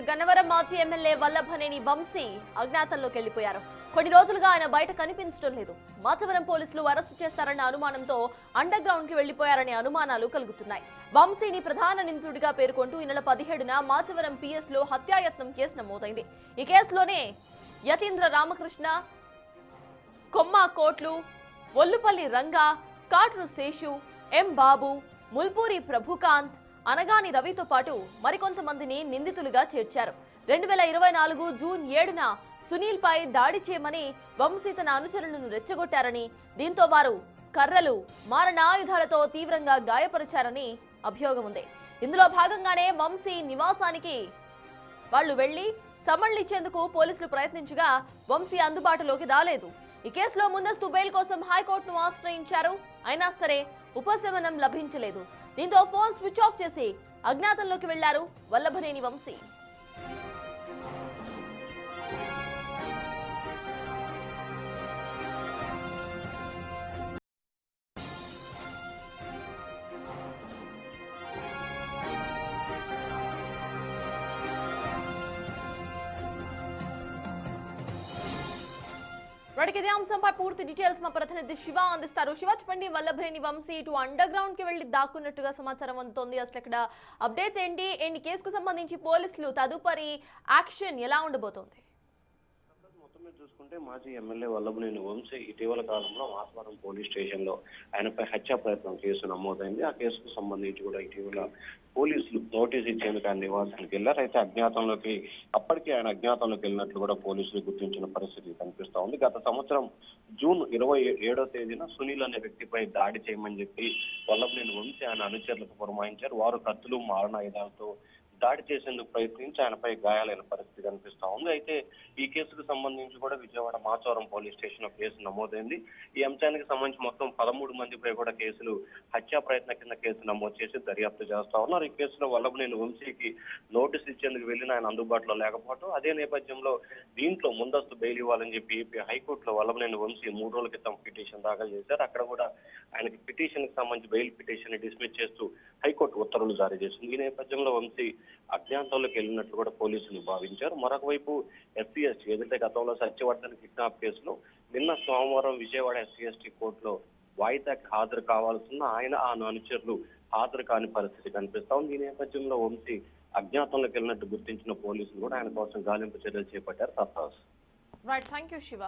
గన్నవరం మాజీ ఎమ్మెల్యే వల్లభనేని వంశీ అజ్ఞాతంలోకి వెళ్లిపోయారు. కొన్ని రోజులుగా ఆయన బయట కనిపించడం లేదు. మాచవరం పోలీసులు అరెస్టు చేస్తారన్న అనుమానంతో అండర్ గ్రౌండ్ కి వెళ్లిపోయారనే అనుమానాలు కలుగుతున్నాయి. వంశీని ప్రధాన నిందితుడిగా పేర్కొంటూ ఈ నెల 17న మాచవరం పిఎస్ లో హత్యాయత్నం కేసు నమోదైంది. ఈ కేసులోనే యతీంద్ర రామకృష్ణ, కొమ్మ కోట్లు, ఒల్లుపల్లి రంగా, కాట్రు శేషు, ఎం బాబు, ముల్పూరి ప్రభుకాంత్, అనగాని రవితో పాటు మరికొంతమందిని నిందితులుగా చేర్చారు. 2024 జూన్ 7న సునీల్ పై దాడి చేయమని వంశీ తన అనుచరులను రెచ్చగొట్టారని, దీంతో వారు కర్రలు, మారణాయుధాలతో తీవ్రంగా గాయపరిచారని అభియోగం ఉంది. ఇందులో భాగంగానే వంశీ నివాసానికి వాళ్లు వెళ్లి సమన్లిచ్చేందుకు పోలీసులు ప్రయత్నించగా వంశీ అందుబాటులోకి రాలేదు. ఈ కేసులో ముందస్తు బెయిల్ కోసం హైకోర్టును ఆశ్రయించారు. అయినా సరే ఉపశమనం లభించలేదు. దీంతో ఫోన్ స్విచ్ ఆఫ్ చేసి అజ్ఞాతంలోకి వెళ్లారు వల్లభనేని వంశీ. ఇదే అంశంపై పూర్తి డీటెయిల్స్ మా ప్రతినిధి శివ అందిస్తారు. శివ, చెప్పండి, వల్లభనేని వంశీ ఇటు అండర్ గ్రౌండ్ కి వెళ్లి దాక్కున్నట్టుగా సమాచారం అందుతోంది. అసలు ఇక్కడ అప్డేట్స్ ఏంటి? కేసుకు సంబంధించి పోలీసులు తదుపరి యాక్షన్ ఎలా ఉండబోతోంది? చూసుకుంటే మాజీ ఎమ్మెల్యే వల్లభనేని వంశీ ఇటీవల కాలంలో మాచవరం పోలీస్ స్టేషన్ లో ఆయనపై హత్యా ప్రయత్నం కేసు నమోదైంది. ఆ కేసుకు సంబంధించి కూడా ఇటీవల పోలీసులు నోటీస్ ఇచ్చేందుకు ఆయన నివాసానికి వెళ్లారు. అయితే అప్పటికే ఆయన అజ్ఞాతంలోకి వెళ్ళినట్లు కూడా పోలీసులు గుర్తించిన పరిస్థితి కనిపిస్తా ఉంది. గత సంవత్సరం జూన్ 27వ తేదీన సునీల్ అనే వ్యక్తిపై దాడి చేయమని చెప్పి వల్లభనేని వంశీ ఆయన అనుచరులకు పురమాయించారు. వారు కత్తులు, మారణాయుధాలతో దాడి చేసేందుకు ప్రయత్నించి ఆయనపై గాయాలైన పరిస్థితి కనిపిస్తా ఉంది. అయితే ఈ కేసుకు సంబంధించి కూడా విజయవాడ మాచవరం పోలీస్ స్టేషన్ లో కేసు నమోదైంది. ఈ అంశానికి సంబంధించి మొత్తం 13 మందిపై కూడా కేసులు హత్యా ప్రయత్న కింద కేసు నమోదు చేసి దర్యాప్తు చేస్తా ఉన్నారు. ఈ కేసులో వల్లభనేని వంశీకి నోటీస్ ఇచ్చేందుకు వెళ్ళిన ఆయన అందుబాటులో లేకపోవడం, అదే నేపథ్యంలో దీంట్లో ముందస్తు బెయిల్ ఇవ్వాలని చెప్పి ఏపీ హైకోర్టులో వల్లభనేని వంశీ 3 రోజుల క్రితం పిటిషన్ దాఖలు చేశారు. అక్కడ కూడా ఆయనకి పిటిషన్ కి సంబంధించి బెయిల్ పిటిషన్ ని డిస్మిస్ చేస్తూ హైకోర్టు ఉత్తర్వులు జారీ చేసింది. ఈ నేపథ్యంలో వంశీ అజ్ఞాతంలోకి వెళ్ళినట్లు కూడా పోలీసులు భావించారు. మరొక వైపు ఎస్సీ/ఎస్టీ ఏదైతే గతంలో సత్యవర్ధన్ కిడ్నాప్ కేసులో నిన్న సోమవారం విజయవాడ ఎస్సీ/ఎస్టీ కోర్టులో వాయిదాకి హాజరు కావాల్సిన ఆయన ఆ అనుచరులు హాజరు కాని పరిస్థితి కనిపిస్తా ఉంది. ఈ నేపథ్యంలో వంశీ అజ్ఞాతంలోకి వెళ్ళినట్టు గుర్తించిన పోలీసులు కూడా ఆయన కోసం గాలింపు చర్యలు చేపట్టారు. Right, thank you Shiva.